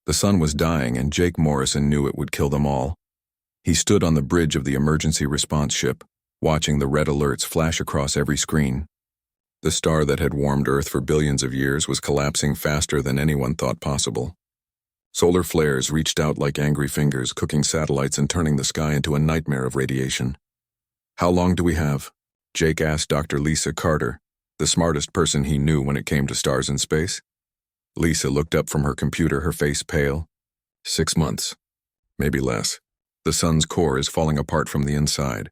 The sun was dying and Jake Morrison knew it would kill them all. He stood on the bridge of the emergency response ship, watching the red alerts flash across every screen. The star that had warmed Earth for billions of years was collapsing faster than anyone thought possible. Solar flares reached out like angry fingers, cooking satellites and turning the sky into a nightmare of radiation. "How long do we have?" Jake asked Dr. Lisa Carter, the smartest person he knew when it came to stars in space. Lisa looked up from her computer, her face pale. 6 months. Maybe less. The sun's core is falling apart from the inside.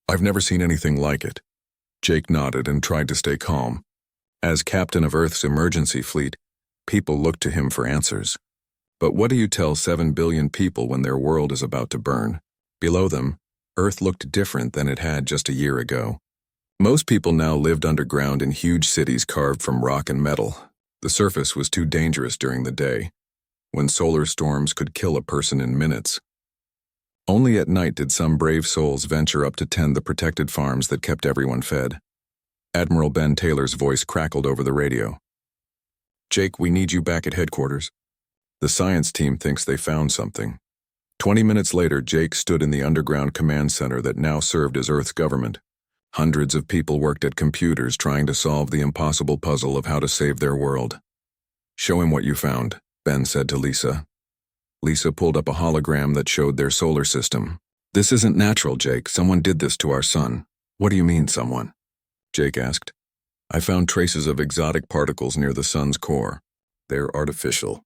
I've never seen anything like it. Jake nodded and tried to stay calm. As captain of Earth's emergency fleet, people looked to him for answers. But what do you tell 7 billion people when their world is about to burn? Below them, Earth looked different than it had just a year ago. Most people now lived underground in huge cities carved from rock and metal. The surface was too dangerous during the day, when solar storms could kill a person in minutes. Only at night did some brave souls venture up to tend the protected farms that kept everyone fed. Admiral Ben Taylor's voice crackled over the radio. "Jake, we need you back at headquarters. The science team thinks they found something." 20 minutes later, Jake stood in the underground command center that now served as Earth's government. Hundreds of people worked at computers trying to solve the impossible puzzle of how to save their world. "Show him what you found," Ben said to Lisa. Lisa pulled up a hologram that showed their solar system. "This isn't natural, Jake. Someone did this to our sun." "What do you mean, someone?" Jake asked. "I found traces of exotic particles near the sun's core. They're artificial.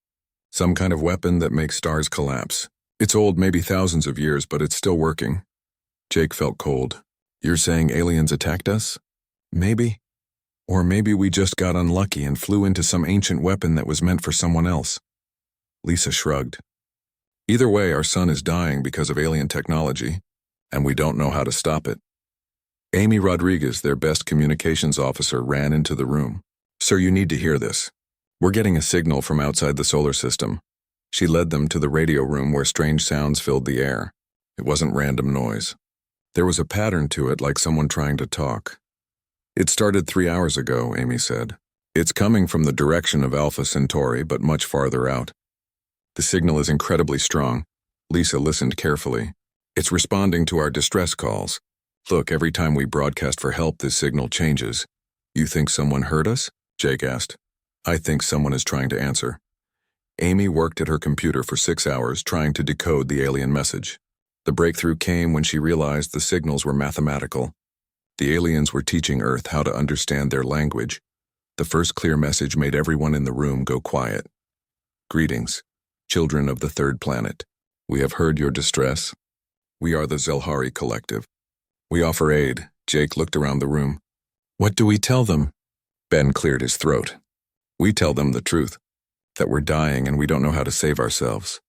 Some kind of weapon that makes stars collapse. It's old, maybe thousands of years, but it's still working." Jake felt cold. "You're saying aliens attacked us? Maybe. Or maybe we just got unlucky and flew into some ancient weapon that was meant for someone else." Lisa shrugged. "Either way, our sun is dying because of alien technology, and we don't know how to stop it." Amy Rodriguez, their best communications officer, ran into the room. "Sir, you need to hear this. We're getting a signal from outside the solar system." She led them to the radio room where strange sounds filled the air. It wasn't random noise. There was a pattern to it, like someone trying to talk. "It started 3 hours ago," Amy said. "It's coming from the direction of Alpha Centauri, but much farther out. The signal is incredibly strong." Lisa listened carefully. "It's responding to our distress calls. Look, every time we broadcast for help, this signal changes." "You think someone heard us?" Jake asked. "I think someone is trying to answer." Amy worked at her computer for 6 hours trying to decode the alien message. The breakthrough came when she realized the signals were mathematical. The aliens were teaching Earth how to understand their language. The first clear message made everyone in the room go quiet. "Greetings, children of the third planet. We have heard your distress. We are the Zelhari Collective. We offer aid." Jake looked around the room. "What do we tell them?" Ben cleared his throat. "We tell them the truth, that we're dying and we don't know how to save ourselves."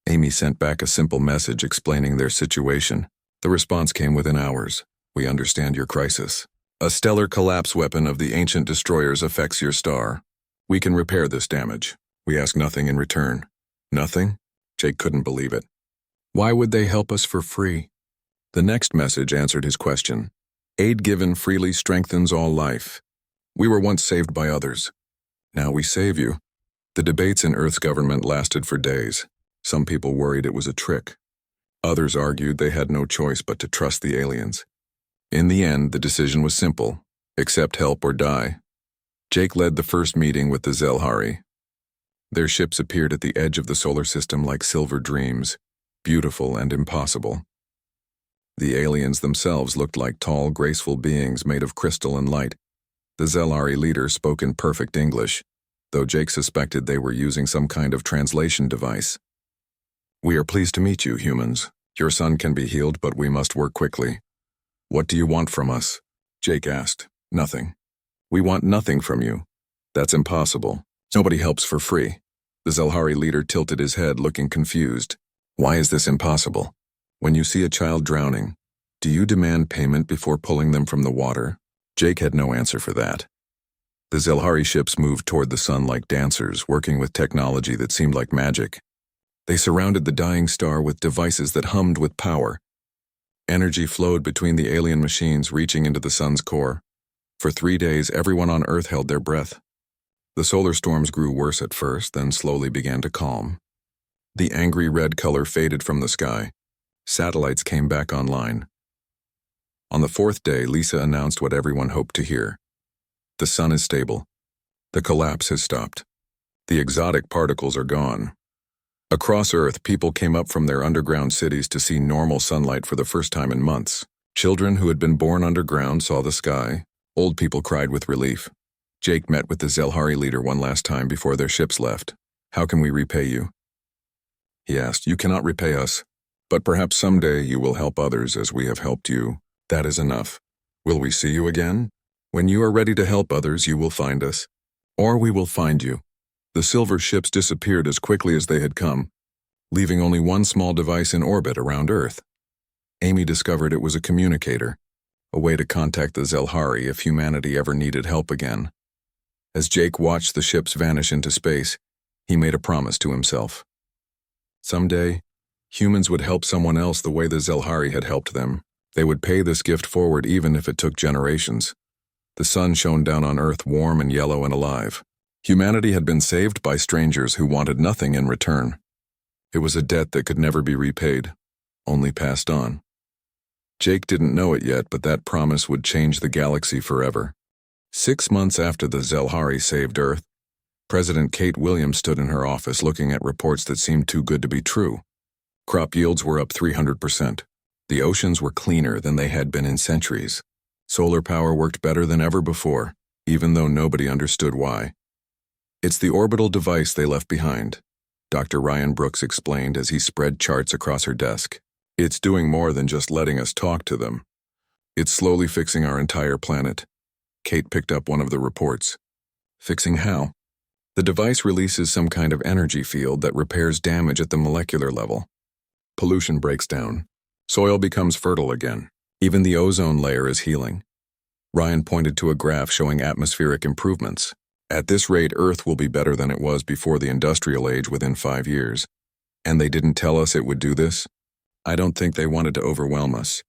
Amy sent back a simple message explaining their situation. The response came within hours. "We understand your crisis. A stellar collapse weapon of the ancient destroyers affects your star. We can repair this damage. We ask nothing in return." "Nothing?" Jake couldn't believe it. "Why would they help us for free?" The next message answered his question. "Aid given freely strengthens all life. We were once saved by others. Now we save you." The debates in Earth's government lasted for days. Some people worried it was a trick. Others argued they had no choice but to trust the aliens. In the end, the decision was simple: accept help or die. Jake led the first meeting with the Zelhari. Their ships appeared at the edge of the solar system like silver dreams, beautiful and impossible. The aliens themselves looked like tall, graceful beings made of crystal and light. The Zelhari leader spoke in perfect English, though Jake suspected they were using some kind of translation device. "We are pleased to meet you, humans. Your son can be healed, but we must work quickly." "What do you want from us?" Jake asked. "Nothing. We want nothing from you. That's impossible. Nobody helps for free." The Zelhari leader tilted his head, looking confused. "Why is this impossible? When you see a child drowning, do you demand payment before pulling them from the water?" Jake had no answer for that. The Zelhari ships moved toward the sun like dancers, working with technology that seemed like magic. They surrounded the dying star with devices that hummed with power. Energy flowed between the alien machines, reaching into the sun's core. For 3 days, everyone on Earth held their breath. The solar storms grew worse at first, then slowly began to calm. The angry red color faded from the sky. Satellites came back online. On the fourth day, Lisa announced what everyone hoped to hear. The sun is stable. The collapse has stopped. The exotic particles are gone. Across Earth, people came up from their underground cities to see normal sunlight for the first time in months. Children who had been born underground saw the sky. Old people cried with relief. Jake met with the Zelhari leader one last time before their ships left. "How can we repay you?" he asked. "You cannot repay us, but perhaps someday you will help others as we have helped you. That is enough. Will we see you again? When you are ready to help others, you will find us. Or we will find you." The silver ships disappeared as quickly as they had come, leaving only one small device in orbit around Earth. Amy discovered it was a communicator, a way to contact the Zelhari if humanity ever needed help again. As Jake watched the ships vanish into space, he made a promise to himself. Someday, humans would help someone else the way the Zelhari had helped them. They would pay this gift forward even if it took generations. The sun shone down on Earth warm and yellow and alive. Humanity had been saved by strangers who wanted nothing in return. It was a debt that could never be repaid, only passed on. Jake didn't know it yet, but that promise would change the galaxy forever. 6 months after the Zelhari saved Earth, President Kate Williams stood in her office looking at reports that seemed too good to be true. Crop yields were up 300%. The oceans were cleaner than they had been in centuries. Solar power worked better than ever before, even though nobody understood why. "It's the orbital device they left behind," Dr. Ryan Brooks explained as he spread charts across her desk. "It's doing more than just letting us talk to them. It's slowly fixing our entire planet." Kate picked up one of the reports. "Fixing how?" "The device releases some kind of energy field that repairs damage at the molecular level. Pollution breaks down. Soil becomes fertile again. Even the ozone layer is healing." Ryan pointed to a graph showing atmospheric improvements. "At this rate, Earth will be better than it was before the industrial age within 5 years. And they didn't tell us it would do this? I don't think they wanted to overwhelm us.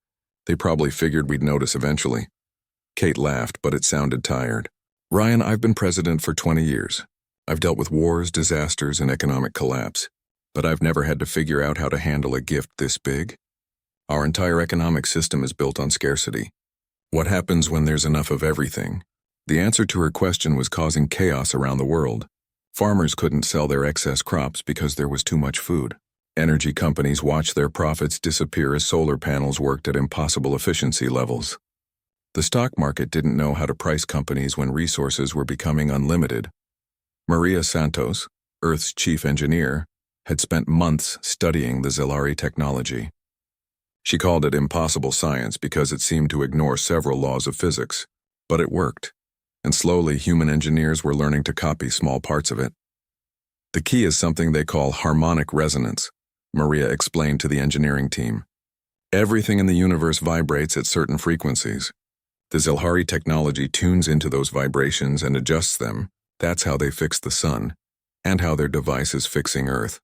They probably figured we'd notice eventually." Kate laughed, but it sounded tired. "Ryan, I've been president for 20 years. I've dealt with wars, disasters, and economic collapse. But I've never had to figure out how to handle a gift this big. Our entire economic system is built on scarcity. What happens when there's enough of everything?" The answer to her question was causing chaos around the world. Farmers couldn't sell their excess crops because there was too much food. Energy companies watched their profits disappear as solar panels worked at impossible efficiency levels. The stock market didn't know how to price companies when resources were becoming unlimited. Maria Santos, Earth's chief engineer, had spent months studying the Zelhari technology. She called it impossible science because it seemed to ignore several laws of physics, but it worked, and slowly human engineers were learning to copy small parts of it. "The key is something they call harmonic resonance," Maria explained to the engineering team. "Everything in the universe vibrates at certain frequencies. The Zelhari technology tunes into those vibrations and adjusts them. That's how they fix the sun, and how their device is fixing Earth."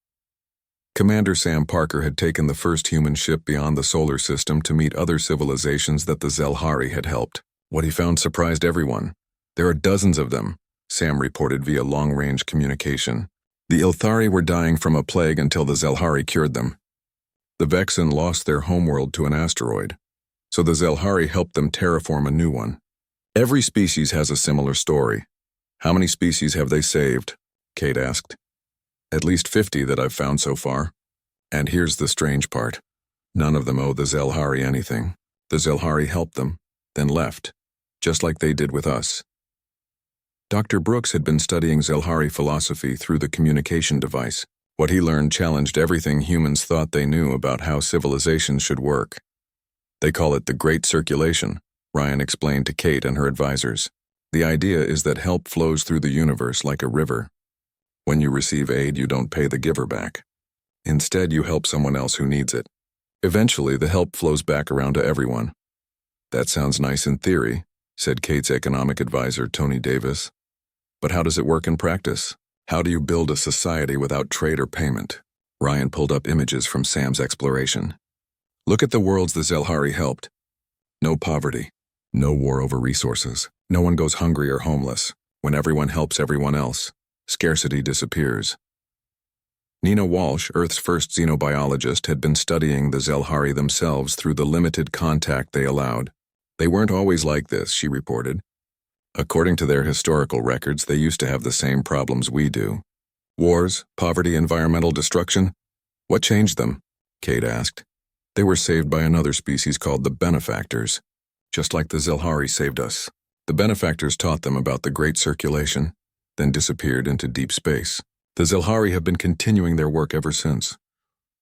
Commander Sam Parker had taken the first human ship beyond the solar system to meet other civilizations that the Zelhari had helped. What he found surprised everyone. "There are dozens of them," Sam reported via long-range communication. "The Ilthari were dying from a plague until the Zelhari cured them. The Vexan lost their homeworld to an asteroid, so the Zelhari helped them terraform a new one. Every species has a similar story." "How many species have they saved?" Kate asked. "At least 50 that I've found so far. And here's the strange part. None of them owe the Zelhari anything. The Zelhari helped them, then left, just like they did with us." Dr. Brooks had been studying Zelhari philosophy through the communication device. What he learned challenged everything humans thought they knew about how civilizations should work. "They call it the Great Circulation," Ryan explained to Kate and her advisors. "The idea is that help flows through the universe like a river. When you receive aid, you don't pay the giver back. Instead, you help someone else who needs it. Eventually, the help flows back around to everyone." "That sounds nice in theory," said Kate's economic advisor, Tony Davis. "But how does it work in practice? How do you build a society without trade or payment?" Ryan pulled up images from Sam's exploration. "Look at the worlds the Zelhari helped. No poverty, no war over resources. No one goes hungry or homeless. When everyone helps everyone else, scarcity disappears." Nina Walsh, Earth's first xenobiologist, had been studying the Zelhari themselves through the limited contact they allowed. They weren't always like this, she reported. According to their historical records, they used to have the same problems we do. Wars, poverty, environmental destruction. What changed them? Kate asked. They were saved by another species called the benefactors, just like the Zelhari saved us. The benefactors taught them about the Great Circulation, then disappeared into deep space. The Zelhari have been continuing their work ever since.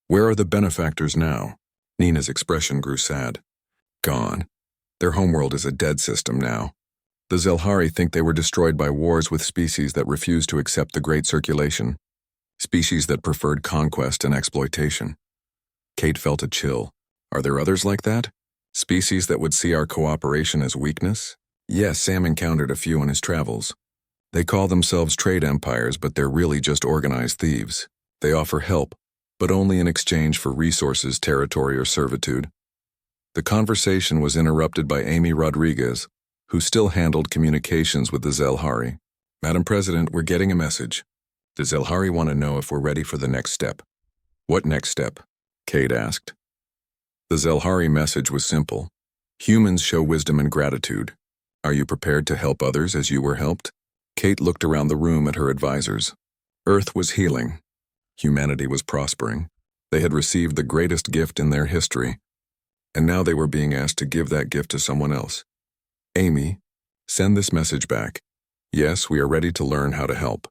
Where are the benefactors now? Nina's expression grew sad. Gone. Their homeworld is a dead system now. The Zelhari think they were destroyed by wars with species that refused to accept the Great Circulation, species that preferred conquest and exploitation. Kate felt a chill. Are there others like that? Species that would see our cooperation as weakness? Yes, Sam encountered a few in his travels. They call themselves trade empires, but they're really just organized thieves. They offer help, but only in exchange for resources, territory, or servitude. The conversation was interrupted by Amy Rodriguez, who still handled communications with the Zelhari. Madam President, we're getting a message. The Zelhari want to know if we're ready for the next step. What next step? Kate asked. The Zelhari message was simple. Humans show wisdom and gratitude. Are you prepared to help others as you were helped? Kate looked around the room at her advisors. Earth was healing. Humanity was prospering. They had received the greatest gift in their history, and now they were being asked to give that gift to someone else. Amy, send this message back. Yes, we are ready to learn how to help.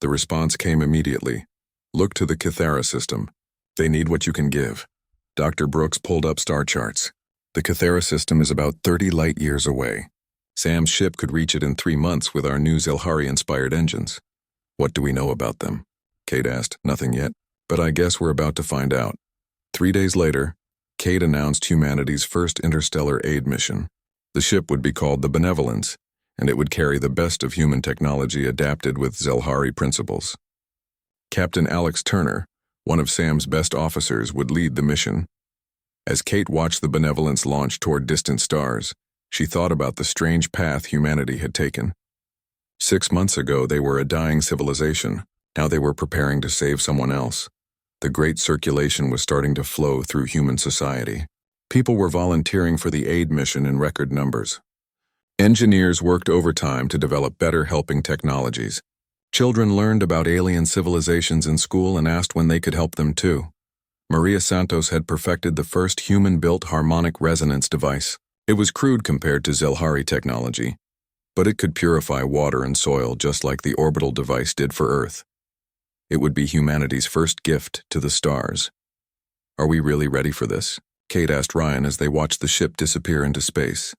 The response came immediately. Look to the Kythera system. They need what you can give. Dr. Brooks pulled up star charts. The Kythera system is about 30 light years away. Sam's ship could reach it in 3 months with our new Zelhari-inspired engines. What do we know about them? Kate asked. Nothing yet, but I guess we're about to find out. 3 days later, Kate announced humanity's first interstellar aid mission. The ship would be called the Benevolence, and it would carry the best of human technology adapted with Zelhari principles. Captain Alex Turner, one of Sam's best officers, would lead the mission. As Kate watched the Benevolence launch toward distant stars, she thought about the strange path humanity had taken. 6 months ago, they were a dying civilization. Now they were preparing to save someone else. The Great Circulation was starting to flow through human society. People were volunteering for the aid mission in record numbers. Engineers worked overtime to develop better helping technologies. Children learned about alien civilizations in school and asked when they could help them too. Maria Santos had perfected the first human-built harmonic resonance device. It was crude compared to Zelhari technology, but it could purify water and soil just like the orbital device did for Earth. It would be humanity's first gift to the stars. Are we really ready for this? Kate asked Ryan as they watched the ship disappear into space.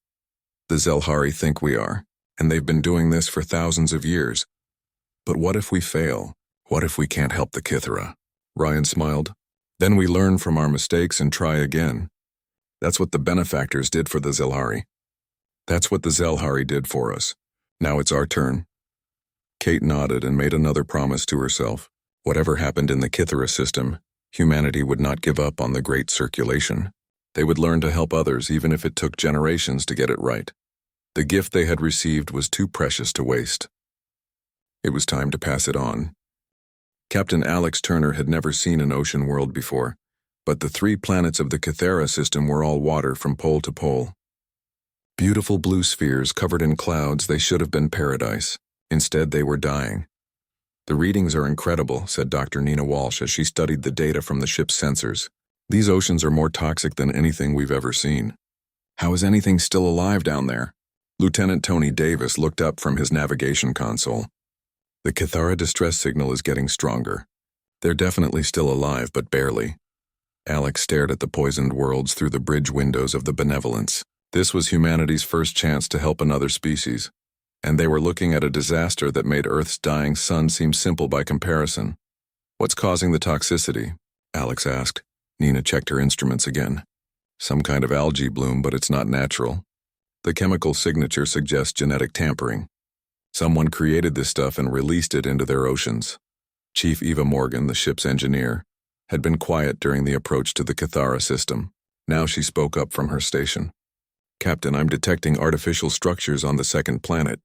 The Zelhari think we are, and they've been doing this for thousands of years. But what if we fail? What if we can't help the Kythera? Ryan smiled. Then we learn from our mistakes and try again. That's what the benefactors did for the Zelhari. That's what the Zelhari did for us. Now it's our turn. Kate nodded and made another promise to herself. Whatever happened in the Kythera system, humanity would not give up on the Great Circulation. They would learn to help others even if it took generations to get it right. The gift they had received was too precious to waste. It was time to pass it on. Captain Alex Turner had never seen an ocean world before, but the 3 planets of the Kythera system were all water from pole to pole. Beautiful blue spheres covered in clouds, they should have been paradise. Instead, they were dying. The readings are incredible, said Dr. Nina Walsh as she studied the data from the ship's sensors. These oceans are more toxic than anything we've ever seen. How is anything still alive down there? Lieutenant Tony Davis looked up from his navigation console. The Kythera distress signal is getting stronger. They're definitely still alive, but barely. Alex stared at the poisoned worlds through the bridge windows of the Benevolence. This was humanity's first chance to help another species, and they were looking at a disaster that made Earth's dying sun seem simple by comparison. What's causing the toxicity? Alex asked. Nina checked her instruments again. Some kind of algae bloom, but it's not natural. The chemical signature suggests genetic tampering. Someone created this stuff and released it into their oceans. Chief Eva Morgan, the ship's engineer, had been quiet during the approach to the Kythera system. Now she spoke up from her station. Captain, I'm detecting artificial structures on the 2nd planet.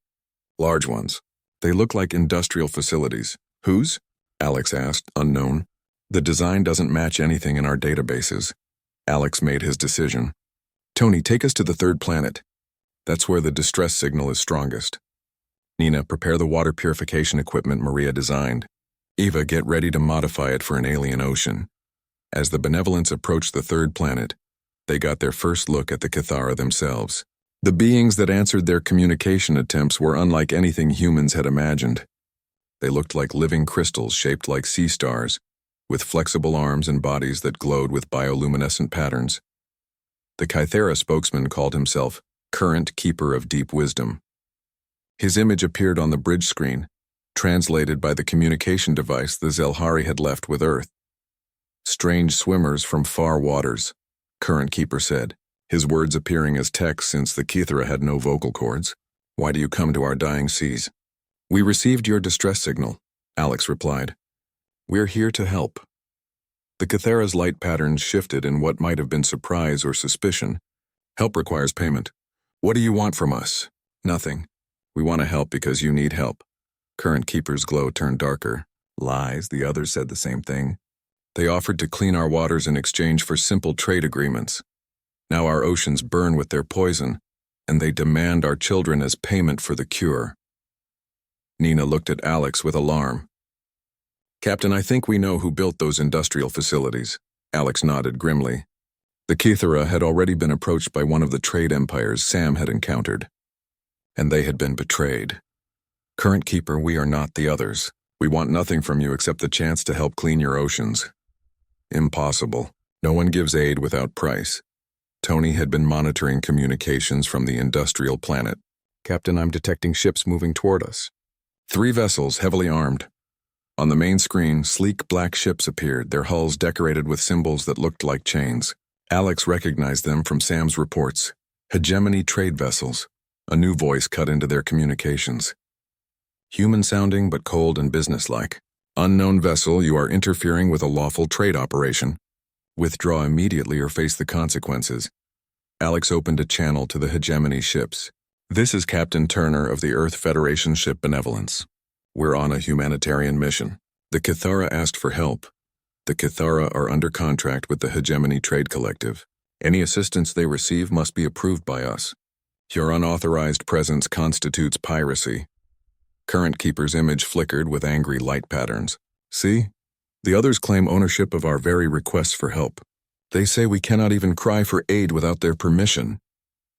Large ones. They look like industrial facilities. Whose? Alex asked, unknown. The design doesn't match anything in our databases. Alex made his decision. Tony, take us to the third planet. That's where the distress signal is strongest. Nina, prepare the water purification equipment Maria designed. Eva, get ready to modify it for an alien ocean. As the Benevolence approached the third planet, they got their first look at the Cathara themselves. The beings that answered their communication attempts were unlike anything humans had imagined. They looked like living crystals shaped like sea stars, with flexible arms and bodies that glowed with bioluminescent patterns. The Cathara spokesman called himself Current Keeper of Deep Wisdom. His image appeared on the bridge screen, translated by the communication device the Zelhari had left with Earth. Strange swimmers from far waters, Current Keeper said, his words appearing as text since the Cathara had no vocal cords. Why do you come to our dying seas? We received your distress signal, Alex replied. We're here to help. The Cathara's light patterns shifted in what might have been surprise or suspicion. Help requires payment. What do you want from us? Nothing. We want to help because you need help. Current Keeper's glow turned darker. Lies, the others said the same thing. They offered to clean our waters in exchange for simple trade agreements. Now our oceans burn with their poison, and they demand our children as payment for the cure. Nina looked at Alex with alarm. Captain, I think we know who built those industrial facilities. Alex nodded grimly. The Cathara had already been approached by one of the trade empires Sam had encountered, and they had been betrayed. Current Keeper, we are not the others. We want nothing from you except the chance to help clean your oceans. Impossible. No one gives aid without price. Tony had been monitoring communications from the industrial planet. Captain, I'm detecting ships moving toward us. 3 vessels, heavily armed. On the main screen, sleek black ships appeared, their hulls decorated with symbols that looked like chains. Alex recognized them from Sam's reports. Hegemony trade vessels. A new voice cut into their communications. Human-sounding but cold and businesslike. Unknown vessel, you are interfering with a lawful trade operation. Withdraw immediately or face the consequences. Alex opened a channel to the Hegemony ships. This is Captain Turner of the Earth Federation ship Benevolence. We're on a humanitarian mission. The Cathara asked for help. The Cathara are under contract with the Hegemony Trade Collective. Any assistance they receive must be approved by us. Your unauthorized presence constitutes piracy. Current Keeper's image flickered with angry light patterns. See? The others claim ownership of our very requests for help. They say we cannot even cry for aid without their permission.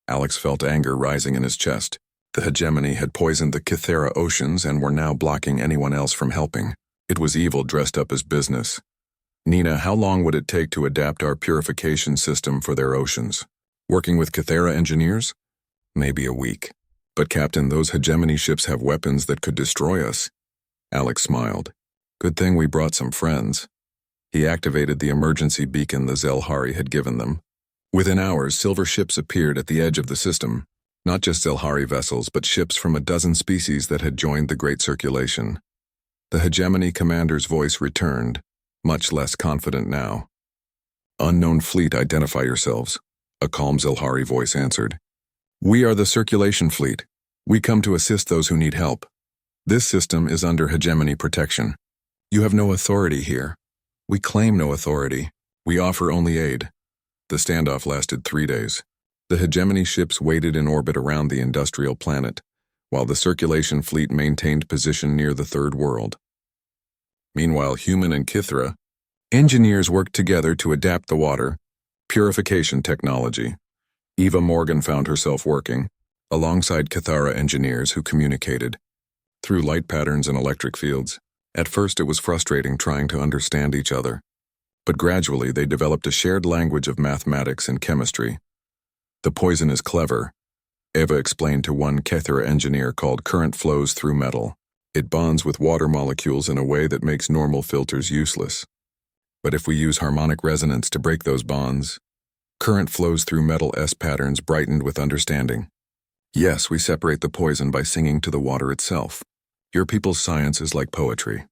Alex felt anger rising in his chest. The Hegemony had poisoned the Cathara oceans and were now blocking anyone else from helping. It was evil dressed up as business. Nina, how long would it take to adapt our purification system for their oceans? Working with Cathara engineers? Maybe a week. But Captain, those Hegemony ships have weapons that could destroy us. Alex smiled. Good thing we brought some friends. He activated the emergency beacon the Zelhari had given them. Within hours, silver ships appeared at the edge of the system. Not just Zelhari vessels, but ships from a dozen species that had joined the Great Circulation. The Hegemony commander's voice returned, much less confident now. Unknown fleet, identify yourselves. A calm Zelhari voice answered. We are the Circulation Fleet. We come to assist those who need help. This system is under Hegemony protection. You have no authority here. We claim no authority. We offer only aid. The standoff lasted 3 days. The Hegemony ships waited in orbit around the industrial planet, while the Circulation Fleet maintained position near the Third World. Meanwhile, human and Cathara engineers worked together to adapt the water purification technology. Eva Morgan found herself working alongside Cathara engineers who communicated through light patterns and electric fields. At first, it was frustrating trying to understand each other, but gradually they developed a shared language of mathematics and chemistry. The poison is clever, Eva explained to one Cathara engineer, called current flows through metal. It bonds with water molecules in a way that makes normal filters useless. But if we use harmonic resonance to break those bonds, current flows through metal S patterns brightened with understanding. Yes, we separate the poison by singing to the water itself. Your people's science is like poetry.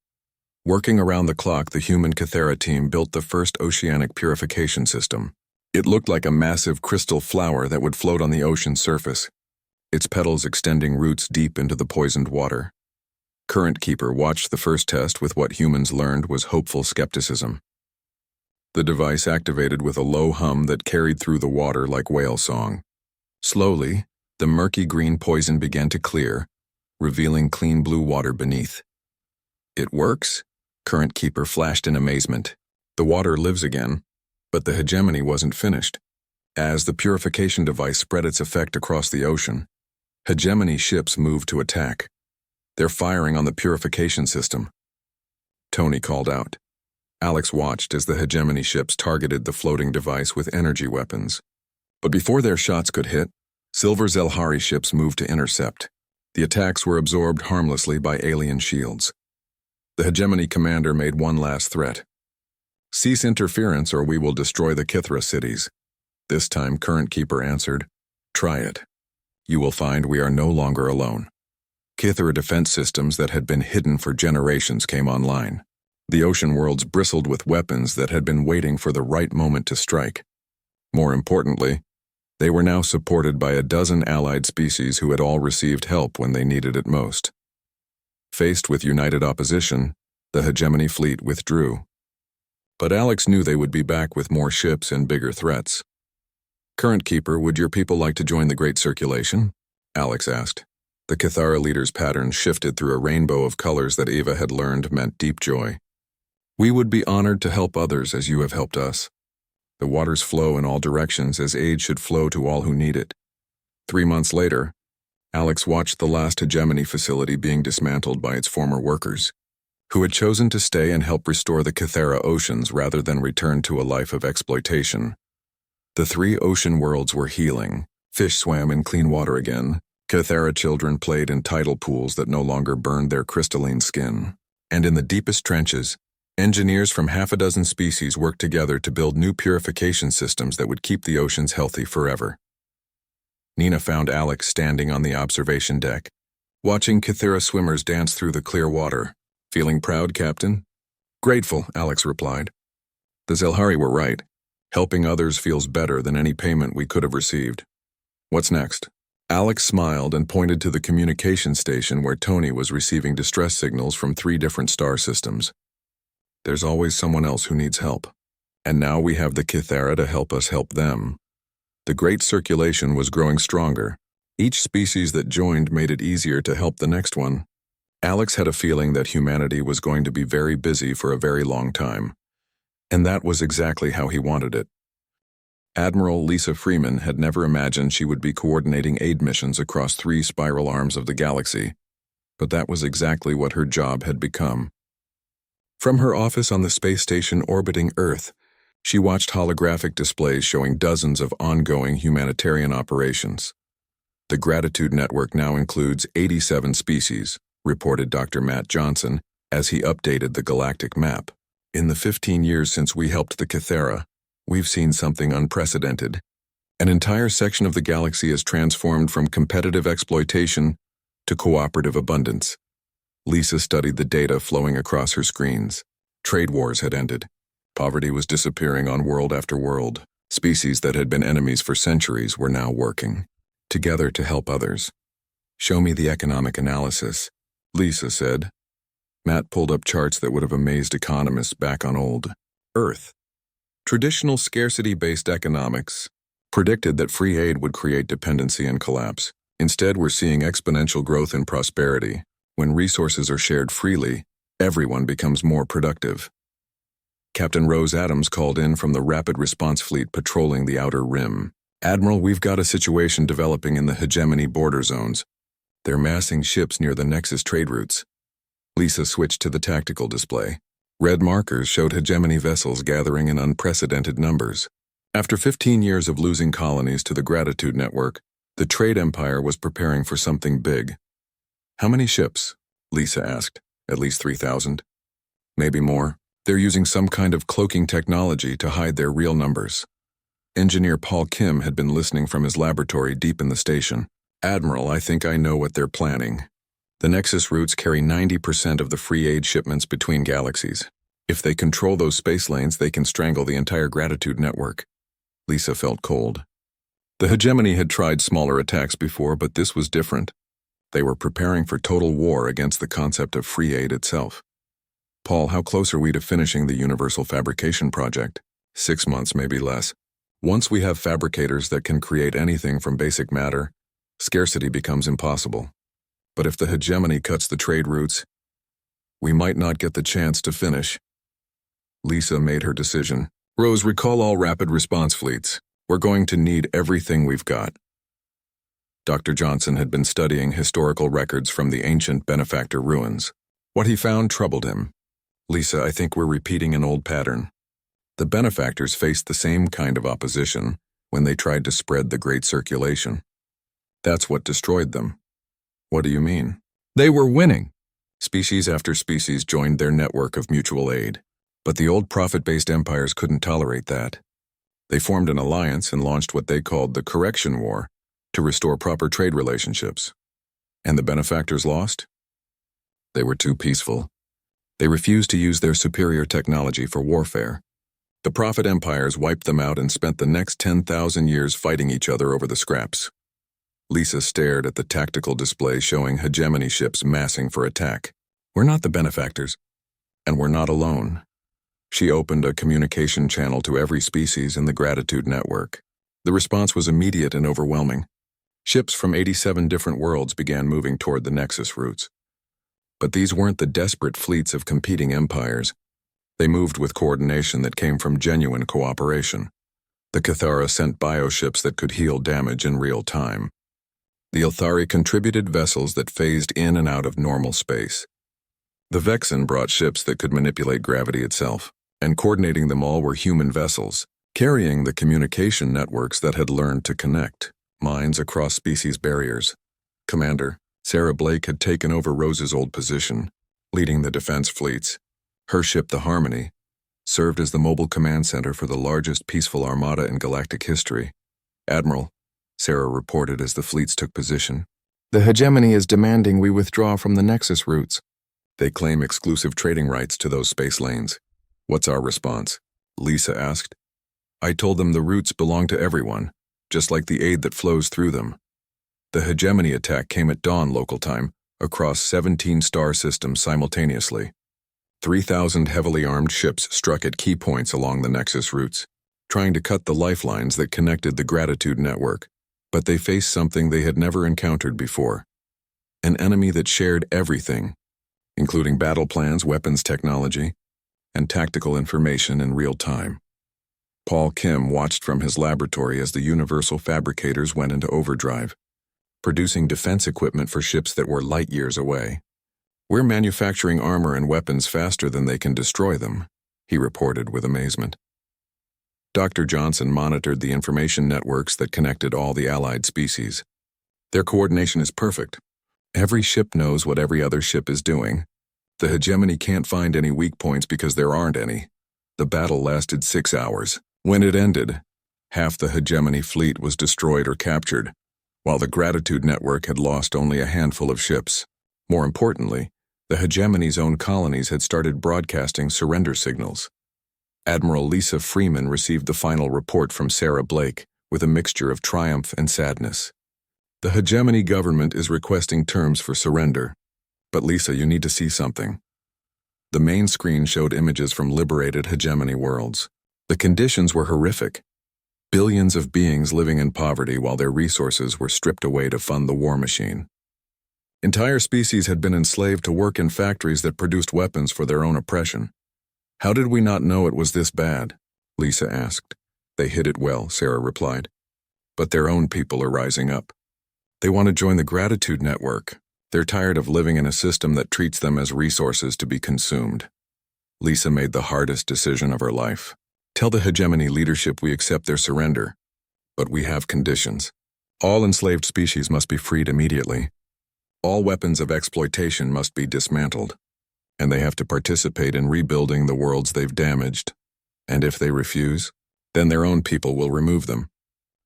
Working around the clock, the human Cathara team built the first oceanic purification system. It looked like a massive crystal flower that would float on the ocean surface, its petals extending roots deep into the poisoned water. Current Keeper watched the first test with what humans learned was hopeful skepticism. The device activated with a low hum that carried through the water like whale song. Slowly, the murky green poison began to clear, revealing clean blue water beneath. It works? Current Keeper flashed in amazement. The water lives again, but the hegemony wasn't finished. As the purification device spread its effect across the ocean, hegemony ships moved to attack. They're firing on the purification system. Tony called out. Alex watched as the hegemony ships targeted the floating device with energy weapons. But before their shots could hit, Silver Zelhari ships moved to intercept. The attacks were absorbed harmlessly by alien shields. The hegemony commander made one last threat. Cease interference or we will destroy the Kithra cities. This time Current Keeper answered, try it. You will find we are no longer alone. Kithra defense systems that had been hidden for generations came online. The ocean worlds bristled with weapons that had been waiting for the right moment to strike. More importantly, they were now supported by a dozen allied species who had all received help when they needed it most. Faced with united opposition, the hegemony fleet withdrew. But Alex knew they would be back with more ships and bigger threats. Current Keeper, would your people like to join the Great Circulation? Alex asked. The Kithara leader's pattern shifted through a rainbow of colors that Eva had learned meant deep joy. We would be honored to help others as you have helped us. The waters flow in all directions as aid should flow to all who need it. 3 months later, Alex watched the last hegemony facility being dismantled by its former workers, who had chosen to stay and help restore the Kithara oceans rather than return to a life of exploitation. The 3 ocean worlds were healing. Fish swam in clean water again. Kithara children played in tidal pools that no longer burned their crystalline skin. And in the deepest trenches, engineers from half a dozen species worked together to build new purification systems that would keep the oceans healthy forever. Nina found Alex standing on the observation deck, watching Kithara swimmers dance through the clear water. Feeling proud, Captain? Grateful, Alex replied. The Zelhari were right. Helping others feels better than any payment we could have received. What's next? Alex smiled and pointed to the communication station where Tony was receiving distress signals from 3 different star systems. There's always someone else who needs help. And now we have the Kithara to help us help them. The Great Circulation was growing stronger. Each species that joined made it easier to help the next one. Alex had a feeling that humanity was going to be very busy for a very long time. And that was exactly how he wanted it. Admiral Lisa Freeman had never imagined she would be coordinating aid missions across 3 spiral arms of the galaxy, but that was exactly what her job had become. From her office on the space station orbiting Earth, she watched holographic displays showing dozens of ongoing humanitarian operations. The Gratitude Network now includes 87 species, reported Dr. Matt Johnson as he updated the galactic map. In the 15 years since we helped the Kithara, we've seen something unprecedented. An entire section of the galaxy has transformed from competitive exploitation to cooperative abundance. Lisa studied the data flowing across her screens. Trade wars had ended. Poverty was disappearing on world after world. Species that had been enemies for centuries were now working together to help others. Show me the economic analysis, Lisa said. Matt pulled up charts that would have amazed economists back on old Earth. Traditional scarcity-based economics predicted that free aid would create dependency and collapse. Instead, we're seeing exponential growth and prosperity. When resources are shared freely, everyone becomes more productive. Captain Rose Adams called in from the Rapid Response Fleet patrolling the Outer Rim. Admiral, we've got a situation developing in the hegemony border zones. They're massing ships near the Nexus trade routes. Lisa switched to the tactical display. Red markers showed hegemony vessels gathering in unprecedented numbers. After 15 years of losing colonies to the Gratitude Network, the trade empire was preparing for something big. How many ships? Lisa asked. At least 3,000. Maybe more. They're using some kind of cloaking technology to hide their real numbers. Engineer Paul Kim had been listening from his laboratory deep in the station. Admiral, I think I know what they're planning. The Nexus routes carry 90% of the free aid shipments between galaxies. If they control those space lanes, they can strangle the entire Gratitude Network. Lisa felt cold. The hegemony had tried smaller attacks before, but this was different. They were preparing for total war against the concept of free aid itself. Paul, how close are we to finishing the Universal Fabrication Project? 6 months, maybe less. Once we have fabricators that can create anything from basic matter, scarcity becomes impossible. But if the hegemony cuts the trade routes, we might not get the chance to finish. Lisa made her decision. Rose, recall all rapid response fleets. We're going to need everything we've got. Dr. Johnson had been studying historical records from the ancient benefactor ruins. What he found troubled him. Lisa, I think we're repeating an old pattern. The benefactors faced the same kind of opposition when they tried to spread the Great Circulation. That's what destroyed them. What do you mean? They were winning. Species after species joined their network of mutual aid, but the old profit-based empires couldn't tolerate that. They formed an alliance and launched what they called the Correction War to restore proper trade relationships. And the benefactors lost? They were too peaceful. They refused to use their superior technology for warfare. The profit empires wiped them out and spent the next 10,000 years fighting each other over the scraps. Lisa stared at the tactical display showing hegemony ships massing for attack. We're not the benefactors, and we're not alone. She opened a communication channel to every species in the Gratitude Network. The response was immediate and overwhelming. Ships from 87 different worlds began moving toward the Nexus routes. But these weren't the desperate fleets of competing empires. They moved with coordination that came from genuine cooperation. The Cathara sent bioships that could heal damage in real time. The Ilthari contributed vessels that phased in and out of normal space. The Vexen brought ships that could manipulate gravity itself, and coordinating them all were human vessels, carrying the communication networks that had learned to connect minds across species barriers. Commander Sarah Blake had taken over Rose's old position, leading the defense fleets. Her ship, the Harmony, served as the mobile command center for the largest peaceful armada in galactic history. Admiral, Sarah reported as the fleets took position, the hegemony is demanding we withdraw from the Nexus routes. They claim exclusive trading rights to those space lanes. What's our response? Lisa asked. I told them the routes belong to everyone, just like the aid that flows through them. The hegemony attack came at dawn local time, across 17 star systems simultaneously. 3,000 heavily armed ships struck at key points along the Nexus routes, trying to cut the lifelines that connected the Gratitude Network, but they faced something they had never encountered before. An enemy that shared everything, including battle plans, weapons technology, and tactical information in real time. Paul Kim watched from his laboratory as the Universal Fabricators went into overdrive, producing defense equipment for ships that were light years away. We're manufacturing armor and weapons faster than they can destroy them, he reported with amazement. Dr. Johnson monitored the information networks that connected all the allied species. Their coordination is perfect. Every ship knows what every other ship is doing. The hegemony can't find any weak points because there aren't any. The battle lasted 6 hours. When it ended, half the hegemony fleet was destroyed or captured, while the Gratitude Network had lost only a handful of ships. More importantly, the hegemony's own colonies had started broadcasting surrender signals. Admiral Lisa Freeman received the final report from Sarah Blake with a mixture of triumph and sadness. The hegemony government is requesting terms for surrender. But Lisa, you need to see something. The main screen showed images from liberated hegemony worlds. The conditions were horrific. Billions of beings living in poverty while their resources were stripped away to fund the war machine. Entire species had been enslaved to work in factories that produced weapons for their own oppression. How did we not know it was this bad? Lisa asked. They hid it well, Sarah replied. But their own people are rising up. They want to join the Gratitude Network. They're tired of living in a system that treats them as resources to be consumed. Lisa made the hardest decision of her life. Tell the hegemony leadership we accept their surrender. But we have conditions. All enslaved species must be freed immediately. All weapons of exploitation must be dismantled. And they have to participate in rebuilding the worlds they've damaged. And if they refuse, then their own people will remove them.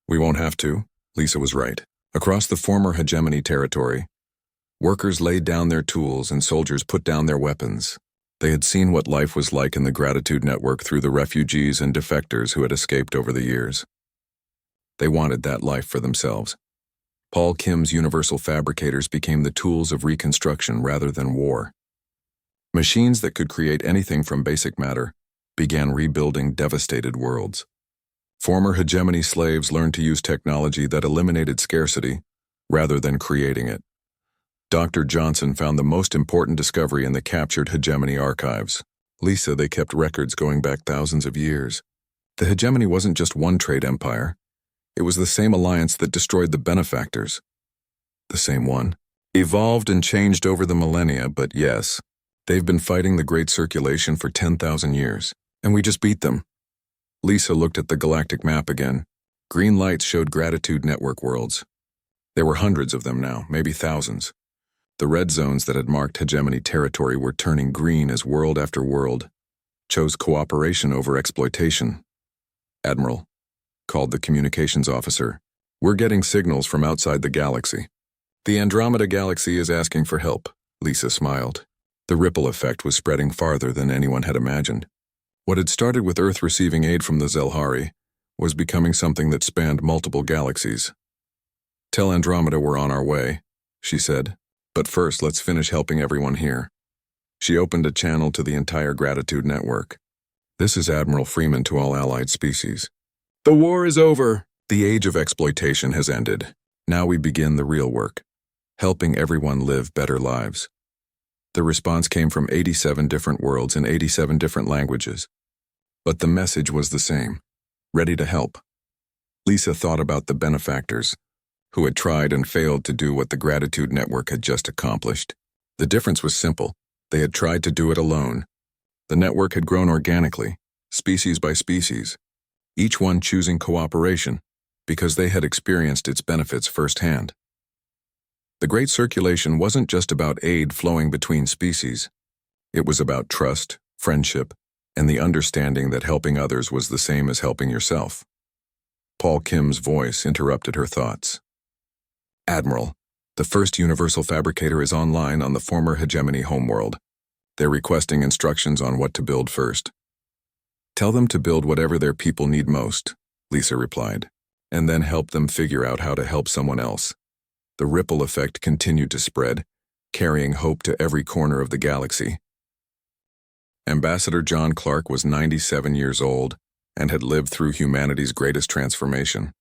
We won't have to. Lisa was right. Across the former hegemony territory, workers laid down their tools and soldiers put down their weapons. They had seen what life was like in the Gratitude Network through the refugees and defectors who had escaped over the years. They wanted that life for themselves. Paul Kim's universal fabricators became the tools of reconstruction rather than war. Machines that could create anything from basic matter began rebuilding devastated worlds. Former hegemony slaves learned to use technology that eliminated scarcity rather than creating it. Dr. Johnson found the most important discovery in the captured hegemony archives. Lisa, they kept records going back thousands of years. The hegemony wasn't just one trade empire. It was the same alliance that destroyed the benefactors. The same one. Evolved and changed over the millennia, but yes, they've been fighting the Great Circulation for 10,000 years, and we just beat them. Lisa looked at the galactic map again. Green lights showed gratitude network worlds. There were hundreds of them now, maybe thousands. The red zones that had marked hegemony territory were turning green as world after world chose cooperation over exploitation. "Admiral," called the communications officer, "we're getting signals from outside the galaxy." "The Andromeda Galaxy is asking for help," Lisa smiled. The ripple effect was spreading farther than anyone had imagined. What had started with Earth receiving aid from the Zelhari was becoming something that spanned multiple galaxies. "Tell Andromeda we're on our way," she said. "But first, let's finish helping everyone here." She opened a channel to the entire Gratitude Network. "This is Admiral Freeman to all allied species. The war is over. The age of exploitation has ended. Now we begin the real work, helping everyone live better lives." The response came from 87 different worlds in 87 different languages. But the message was the same: ready to help. Lisa thought about the benefactors, who had tried and failed to do what the Gratitude Network had just accomplished. The difference was simple. They had tried to do it alone. The network had grown organically, species by species, each one choosing cooperation because they had experienced its benefits firsthand. The Great Circulation wasn't just about aid flowing between species. It was about trust, friendship, and the understanding that helping others was the same as helping yourself. Paul Kim's voice interrupted her thoughts. "Admiral, the first universal fabricator is online on the former hegemony homeworld. They're requesting instructions on what to build first." "Tell them to build whatever their people need most," Lisa replied, "and then help them figure out how to help someone else." The ripple effect continued to spread, carrying hope to every corner of the galaxy. Ambassador John Clark was 97 years old and had lived through humanity's greatest transformation.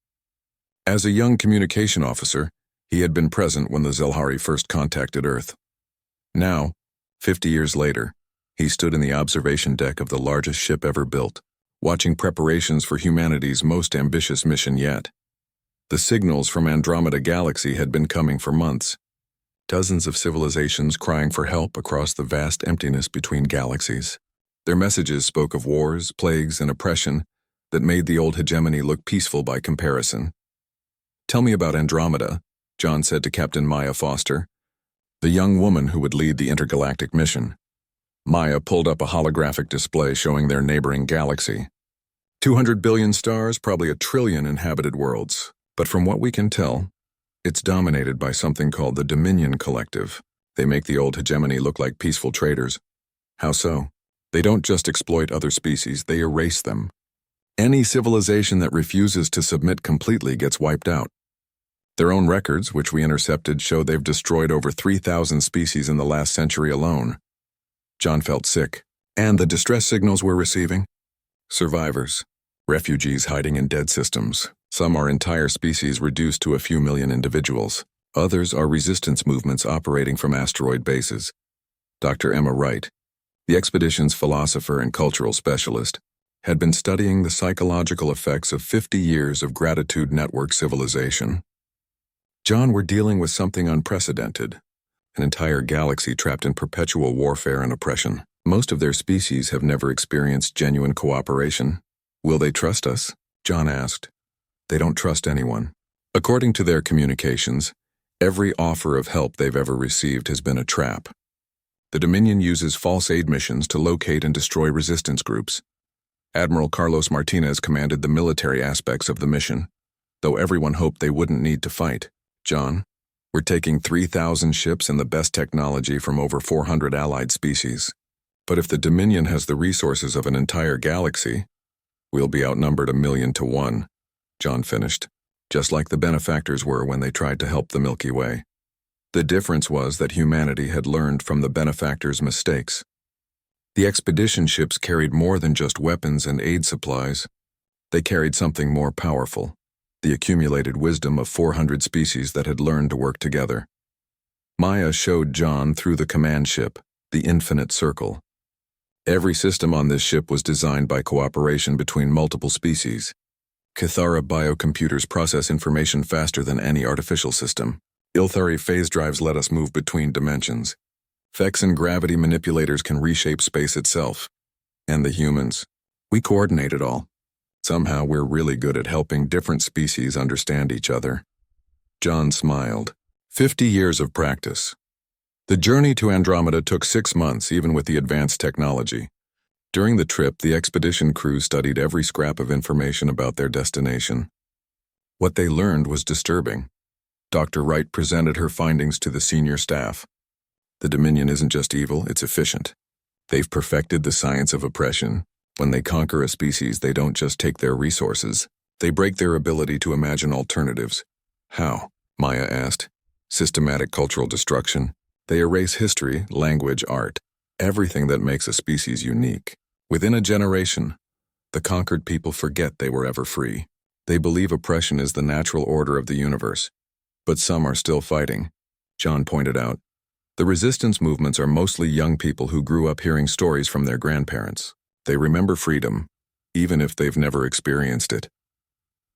As a young communication officer, he had been present when the Zelhari first contacted Earth. Now, 50 years later, he stood in the observation deck of the largest ship ever built, watching preparations for humanity's most ambitious mission yet. The signals from Andromeda Galaxy had been coming for months. Dozens of civilizations crying for help across the vast emptiness between galaxies. Their messages spoke of wars, plagues, and oppression that made the old hegemony look peaceful by comparison. "Tell me about Andromeda," John said to Captain Maya Foster, the young woman who would lead the intergalactic mission. Maya pulled up a holographic display showing their neighboring galaxy. 200 billion stars, probably 1 trillion inhabited worlds. But from what we can tell, it's dominated by something called the Dominion Collective. They make the old hegemony look like peaceful traders. How so? They don't just exploit other species, they erase them. Any civilization that refuses to submit completely gets wiped out. Their own records, which we intercepted, show they've destroyed over 3,000 species in the last century alone. John felt sick. And the distress signals we're receiving? Survivors. Refugees hiding in dead systems. Some are entire species reduced to a few million individuals. Others are resistance movements operating from asteroid bases. Dr. Emma Wright, the expedition's philosopher and cultural specialist, had been studying the psychological effects of 50 years of Gratitude Network civilization. "John, we're dealing with something unprecedented. An entire galaxy trapped in perpetual warfare and oppression. Most of their species have never experienced genuine cooperation. Will they trust us?" John asked. "They don't trust anyone. According to their communications, every offer of help they've ever received has been a trap. The Dominion uses false aid missions to locate and destroy resistance groups. Admiral Carlos Martinez commanded the military aspects of the mission, though everyone hoped they wouldn't need to fight. John, we're taking 3,000 ships and the best technology from over 400 allied species. But if the Dominion has the resources of an entire galaxy, we'll be outnumbered 1,000,000 to 1, John finished. just like the benefactors were when they tried to help the Milky Way. The difference was that humanity had learned from the benefactors' mistakes. The expedition ships carried more than just weapons and aid supplies. They carried something more powerful, the accumulated wisdom of 400 species that had learned to work together. Maya showed John through the command ship, the Infinite Circle. Every system on this ship was designed by cooperation between multiple species. Kithara biocomputers process information faster than any artificial system. Ilthari phase drives let us move between dimensions. Vexan gravity manipulators can reshape space itself. And the humans. We coordinate it all. Somehow we're really good at helping different species understand each other. John smiled. 50 years of practice. The journey to Andromeda took 6 months even with the advanced technology. During the trip, the expedition crew studied every scrap of information about their destination. What they learned was disturbing. Dr. Wright presented her findings to the senior staff. The Dominion isn't just evil, it's efficient. They've perfected the science of oppression. When they conquer a species, they don't just take their resources. They break their ability to imagine alternatives. How? Maya asked. Systematic cultural destruction. They erase history, language, art, everything that makes a species unique. Within a generation, the conquered people forget they were ever free. They believe oppression is the natural order of the universe. But some are still fighting, John pointed out. The resistance movements are mostly young people who grew up hearing stories from their grandparents. They remember freedom, even if they've never experienced it.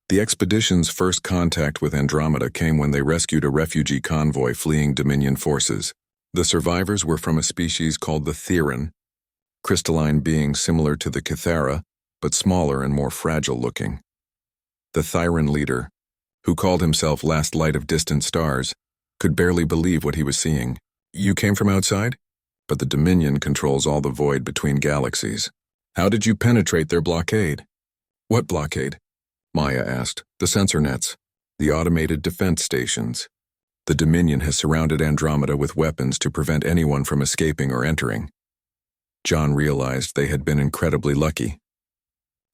The expedition's first contact with Andromeda came when they rescued a refugee convoy fleeing Dominion forces. The survivors were from a species called the Theran, crystalline beings similar to the Kithara, but smaller and more fragile-looking. The Theran leader, who called himself Last Light of Distant Stars, could barely believe what he was seeing. You came from outside? But the Dominion controls all the void between galaxies. How did you penetrate their blockade? What blockade? Maya asked. The sensor nets, the automated defense stations. The Dominion has surrounded Andromeda with weapons to prevent anyone from escaping or entering. John realized they had been incredibly lucky.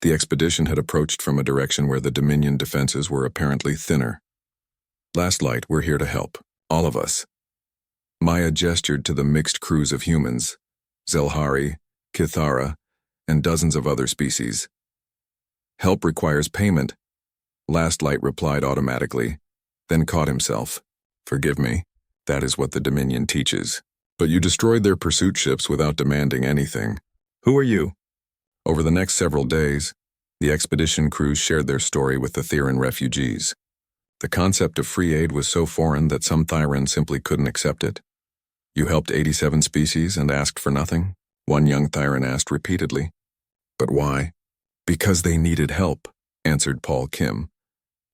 The expedition had approached from a direction where the Dominion defenses were apparently thinner. Last Light, we're here to help. All of us. Maya gestured to the mixed crews of humans, Zelhari, Kithara, and dozens of other species. Help requires payment. Last Light replied automatically, then caught himself. Forgive me, that is what the Dominion teaches. But you destroyed their pursuit ships without demanding anything. Who are you? Over the next several days, the expedition crews shared their story with the Theran refugees. The concept of free aid was so foreign that some Theran simply couldn't accept it. You helped 87 species and asked for nothing? One young Theran asked repeatedly. But why? Because they needed help, answered Paul Kim,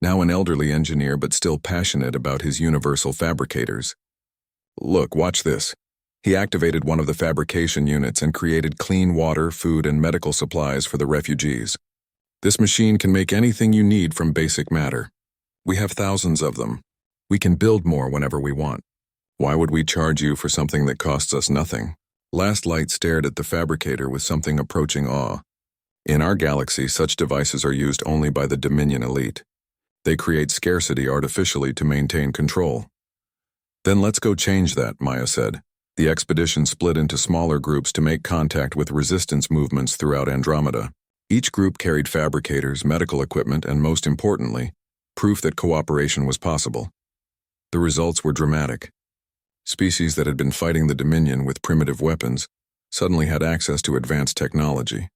now an elderly engineer but still passionate about his universal fabricators. Look, watch this. He activated one of the fabrication units and created clean water, food, and medical supplies for the refugees. This machine can make anything you need from basic matter. We have thousands of them. We can build more whenever we want. Why would we charge you for something that costs us nothing? Last Light stared at the fabricator with something approaching awe. In our galaxy, such devices are used only by the Dominion elite. They create scarcity artificially to maintain control. Then let's go change that, Maya said. The expedition split into smaller groups to make contact with resistance movements throughout Andromeda. Each group carried fabricators, medical equipment, and most importantly, proof that cooperation was possible. The results were dramatic. Species that had been fighting the Dominion with primitive weapons suddenly had access to advanced technology.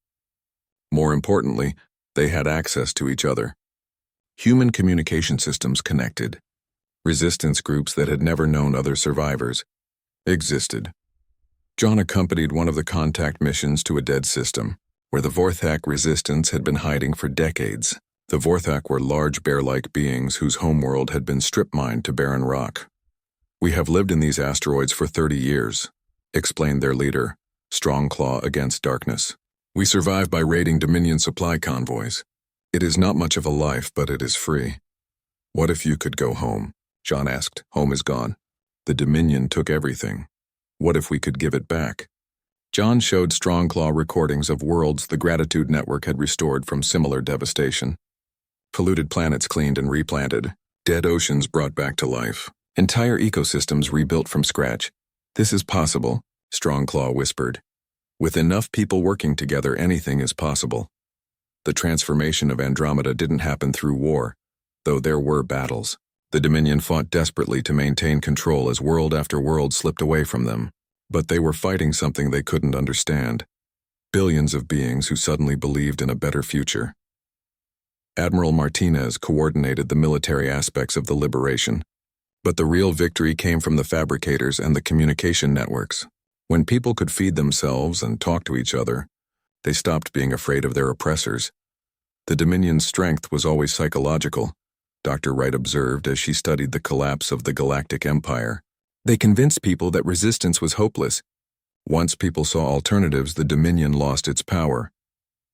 More importantly, they had access to each other. Human communication systems connected. Resistance groups that had never known other survivors existed. John accompanied one of the contact missions to a dead system, where the Vorthak resistance had been hiding for decades. The Vorthak were large bear-like beings whose homeworld had been strip-mined to barren rock. We have lived in these asteroids for 30 years, explained their leader, Strongclaw against Darkness. We survive by raiding Dominion supply convoys. It is not much of a life, but it is free. What if you could go home? John asked. Home is gone. The Dominion took everything. What if we could give it back? John showed Strongclaw recordings of worlds the Gratitude Network had restored from similar devastation. Polluted planets cleaned and replanted. Dead oceans brought back to life. Entire ecosystems rebuilt from scratch. This is possible, Strongclaw whispered. With enough people working together, anything is possible. The transformation of Andromeda didn't happen through war, though there were battles. The Dominion fought desperately to maintain control as world after world slipped away from them. But they were fighting something they couldn't understand. Billions of beings who suddenly believed in a better future. Admiral Martinez coordinated the military aspects of the liberation. But the real victory came from the fabricators and the communication networks. When people could feed themselves and talk to each other, they stopped being afraid of their oppressors. The Dominion's strength was always psychological, Dr. Wright observed as she studied the collapse of the Galactic Empire. They convinced people that resistance was hopeless. Once people saw alternatives, the Dominion lost its power.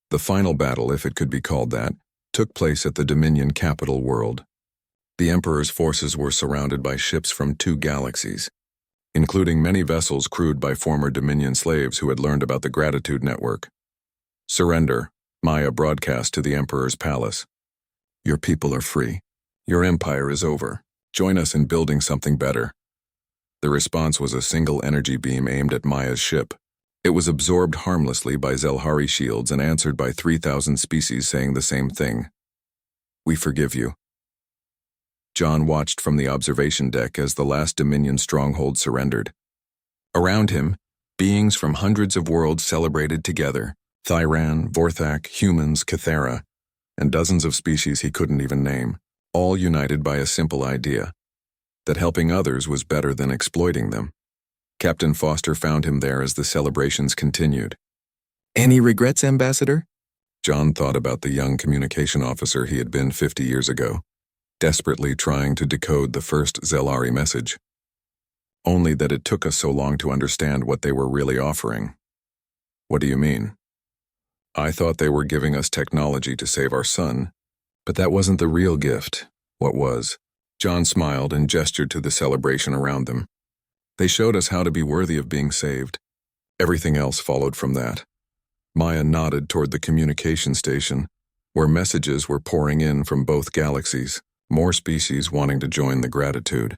The final battle, if it could be called that, took place at the Dominion capital world. The Emperor's forces were surrounded by ships from 2 galaxies, including many vessels crewed by former Dominion slaves who had learned about the Gratitude Network. Surrender, Maya broadcast to the Emperor's palace. Your people are free. Your empire is over. Join us in building something better. The response was a single energy beam aimed at Maya's ship. It was absorbed harmlessly by Zelhari shields and answered by 3,000 species saying the same thing. We forgive you. John watched from the observation deck as the last Dominion stronghold surrendered. Around him, beings from hundreds of worlds celebrated together. Thyran, Vorthak, humans, Cathera, and dozens of species he couldn't even name, all united by a simple idea, that helping others was better than exploiting them. Captain Foster found him there as the celebrations continued. Any regrets, Ambassador? John thought about the young communication officer he had been 50 years ago, desperately trying to decode the first Zelari message. Only that it took us so long to understand what they were really offering. What do you mean? I thought they were giving us technology to save our son, but that wasn't the real gift. What was? John smiled and gestured to the celebration around them. They showed us how to be worthy of being saved. Everything else followed from that. Maya nodded toward the communication station, where messages were pouring in from both galaxies, more species wanting to join the Gratitude.